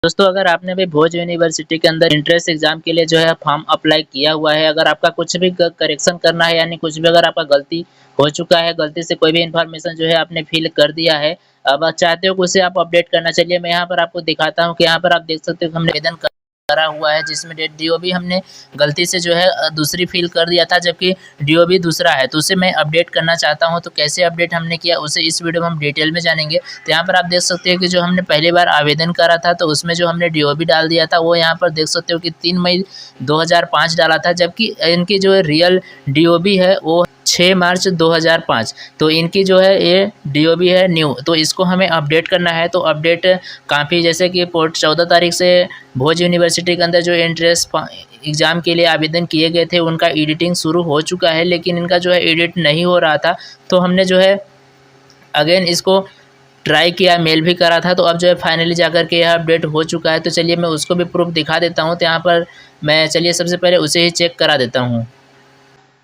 दोस्तों अगर आपने भी भोज यूनिवर्सिटी के अंदर एंट्रेंस एग्जाम के लिए जो है फॉर्म अप्लाई किया हुआ है, अगर आपका कुछ भी करेक्शन करना है यानी कुछ भी अगर आपका गलती हो चुका है, गलती से कोई भी इन्फॉर्मेशन जो है आपने फिल कर दिया है, अब आप चाहते हो कि उसे आप अपडेट करना, चलिए मैं यहाँ पर आपको दिखाता हूँ कि यहाँ पर आप देख सकते हो कि हमने आवेदन करा हुआ है जिसमें डेट डीओबी हमने गलती से जो है दूसरी फिल कर दिया था, जबकि डीओबी दूसरा है, तो उसे मैं अपडेट करना चाहता हूं। तो कैसे अपडेट हमने किया उसे इस वीडियो में हम डिटेल में जानेंगे। तो यहाँ पर आप देख सकते हो कि जो हमने पहली बार आवेदन करा था तो उसमें जो हमने डीओबी डाल दिया था वो यहाँ पर देख सकते हो कि 3 मई 2005 डाला था, जबकि इनकी जो रियल डीओबी है वो 6 मार्च 2005। तो इनकी जो है ये डीओबी है न्यू, तो इसको हमें अपडेट करना है। तो अपडेट काफ़ी, जैसे कि 14 तारीख से भोज यूनिवर्सिटी के अंदर जो एंट्रेंस एग्ज़ाम के लिए आवेदन किए गए थे उनका एडिटिंग शुरू हो चुका है, लेकिन इनका जो है एडिट नहीं हो रहा था। तो हमने जो है अगेन इसको ट्राई किया, मेल भी करा था, तो अब जो है फाइनली जाकर के यह अपडेट हो चुका है। तो चलिए मैं उसको भी प्रूफ दिखा देता हूँ। तो यहाँ पर मैं चलिए सबसे पहले उसे ही चेक करा देता हूँ।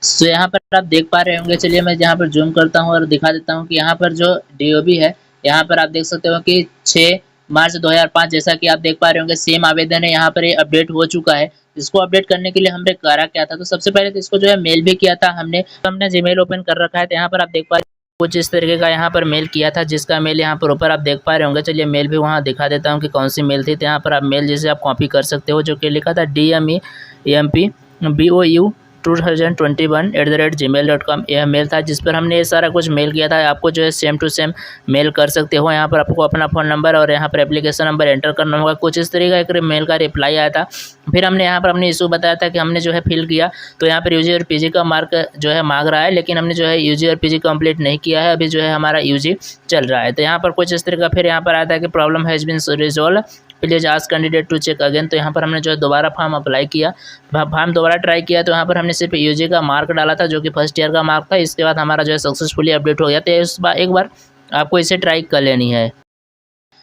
तो यहाँ पर आप देख पा रहे होंगे, चलिए मैं यहाँ पर जूम करता हूँ और दिखा देता हूँ कि यहाँ पर जो डीओबी है, यहाँ पर आप देख सकते हो कि 6 मार्च 2005, जैसा कि आप देख पा रहे होंगे सेम आवेदन है, यहाँ पर ये अपडेट हो चुका है। इसको अपडेट करने के लिए हमने करा क्या था, तो सबसे पहले तो इसको जो है मेल भी किया था हमने जीमेल ओपन कर रखा है। तो यहाँ पर आप देख पा रहे कुछ इस तरीके का यहाँ पर मेल किया था, जिसका मेल यहाँ पर ऊपर आप देख पा रहे होंगे। चलिए मेल भी वहाँ दिखा देता हूँ कि कौन सी मेल थी। तो यहाँ पर आप मेल जैसे आप कॉपी कर सकते हो, जो कि लिखा था DMEMPBOU2021@gmail.com, यह मेल था जिस पर हमने ये सारा कुछ मेल किया था। आपको जो है सेम टू सेम मेल कर सकते हो। यहाँ पर आपको अपना फ़ोन नंबर और यहाँ पर एप्लीकेशन नंबर एंटर करना होगा। कुछ इस तरीके का एक मेल का रिप्लाई आया था। फिर हमने यहाँ पर अपनी इशू बताया था कि हमने जो है फिल किया, तो यहाँ पर यूजी और पीजी का मार्क जो है मांग रहा है, लेकिन हमने जो है यूजी और पीजी कंप्लीट नहीं किया है, अभी जो है हमारा यूजी चल रहा है। तो यहाँ पर कुछ इस तरह का फिर यहाँ पर आता है कि problem has been resolve, please ask candidate to check again. तो यहाँ पर हमने जो है दोबारा फॉर्म अप्लाई किया, फॉर्म दोबारा ट्राई किया। तो यहाँ पर हमने सिर्फ यूजी का मार्क डाला था, जो कि फर्स्ट ईयर का मार्क था। इसके बाद हमारा जो है सक्सेसफुली अपडेट हो गया। तो एक बार आपको इसे ट्राई कर लेनी है।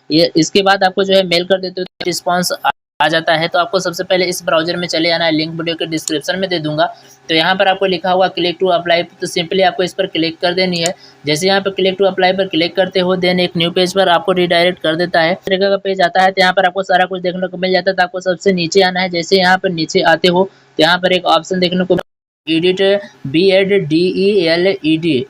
ये इसके बाद आपको जो है मेल कर देते हो तो रिस्पॉन्स आ जाता है। तो आपको सबसे पहले इस ब्राउजर में चले जाना है, लिंक वीडियो के डिस्क्रिप्शन में दे दूंगा। तो यहाँ पर आपको लिखा हुआ क्लिक टू अप्लाई, तो सिंपली आपको इस पर क्लिक कर देनी है। जैसे यहाँ पर क्लिक टू अप्लाई पर क्लिक करते हो, देन एक न्यू पेज पर आपको रिडायरेक्ट कर देता है। इस तरीके का पेज आता है। तो यहाँ पर आपको सारा कुछ देखने को मिल जाता है। तो आपको सबसे नीचे आना है। जैसे यहाँ पर नीचे आते हो तो यहाँ पर एक ऑप्शन देखने को edit BED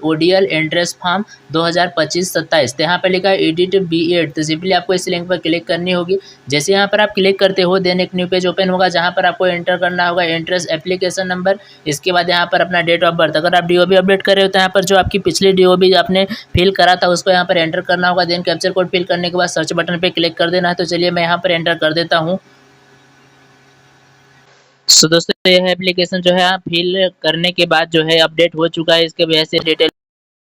ODL entrance form 2025-27। तो यहाँ पर लिखा है एडिट BED। तो सिंपली आपको इस लिंक पर क्लिक करनी होगी। जैसे यहाँ पर आप क्लिक करते हो, देन एक न्यू पेज ओपन होगा, जहाँ पर आपको एंटर करना होगा एंट्रेंस एप्लीकेशन नंबर। इसके बाद यहाँ पर अपना डेट ऑफ बर्थ, अगर आप DOB अपडेट कर रहे हो तो यहाँ पर जो आपकी पिछली DOB आपने फिल करा था उसको यहाँ पर एंटर करना होगा। देन कैप्चर कोड फिल करने के बाद सर्च बटन पर क्लिक कर देना है। तो चलिए मैं यहाँ पर एंटर कर देता हूँ। सो दोस्तों यह एप्लीकेशन जो है आप फिल करने के बाद जो है अपडेट हो चुका है। इसके वजह से डिटेल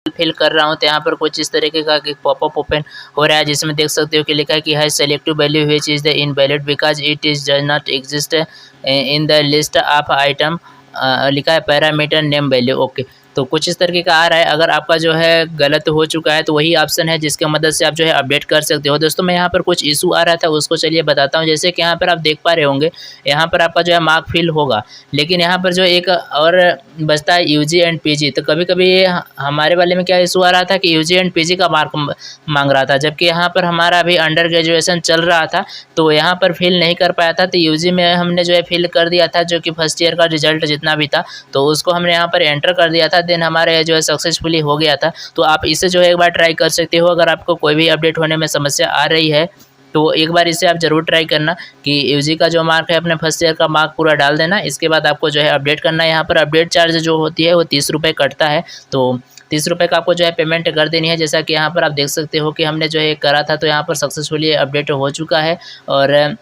फिल कर रहा हूँ तो यहाँ पर कुछ इस तरीके का एक पॉपअप ओपन हो रहा है, जिसमें देख सकते हो कि लिखा है कि है selective value which is the invalid because it is does not exist in the list of item, लिखा है पैरामीटर नेम वैल्यू। ओके, तो कुछ इस तरीके का आ रहा है। अगर आपका जो है गलत हो चुका है तो वही ऑप्शन है जिसके मदद से आप जो है अपडेट कर सकते हो। दोस्तों मैं यहाँ पर कुछ इशू आ रहा था उसको चलिए बताता हूँ। जैसे कि यहाँ पर आप देख पा रहे होंगे, यहाँ पर आपका जो है मार्क फिल होगा, लेकिन यहाँ पर जो एक और बचता है यूजी एंड पीजी। तो कभी कभी ये हमारे वाले में क्या इशू आ रहा था कि यूजी एंड पीजी का मार्क मांग रहा था, जबकि यहाँ पर हमारा अभी अंडर ग्रेजुएशन चल रहा था तो यहाँ पर फिल नहीं कर पाया था। तो यूजी में हमने जो है फिल कर दिया था, जो कि फर्स्ट ईयर का रिजल्ट जितना भी था तो उसको हमने यहाँ पर एंटर कर दिया था। देन हमारे जो है सक्सेसफुली हो गया था। तो आप इसे जो है एक बार ट्राई कर सकते हो। अगर आपको कोई भी अपडेट होने में समस्या आ रही है तो एक बार इसे आप ज़रूर ट्राई करना कि यूजी का जो मार्क है अपने फर्स्ट ईयर का मार्क पूरा डाल देना। इसके बाद आपको जो है अपडेट करना है। यहाँ पर अपडेट चार्ज जो होती है वो 30 रुपये कटता है। तो 30 रुपये का आपको जो है पेमेंट कर देनी है। जैसा कि यहाँ पर आप देख सकते हो कि हमने जो है करा था तो यहाँ पर सक्सेसफुली अपडेट हो चुका है। और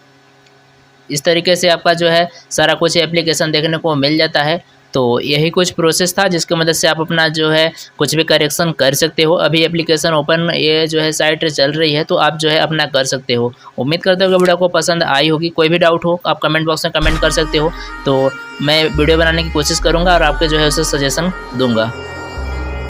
इस तरीके से आपका जो है सारा कुछ एप्लीकेशन देखने को मिल जाता है। तो यही कुछ प्रोसेस था जिसकी मदद से आप अपना जो है कुछ भी करेक्शन कर सकते हो। अभी एप्लीकेशन ओपन ये जो है साइट चल रही है तो आप जो है अपना कर सकते हो। उम्मीद करते हो कि वीडियो को पसंद आई होगी। कोई भी डाउट हो आप कमेंट बॉक्स में कमेंट कर सकते हो, तो मैं वीडियो बनाने की कोशिश करूँगा और आपके जो है उसे सजेशन दूँगा।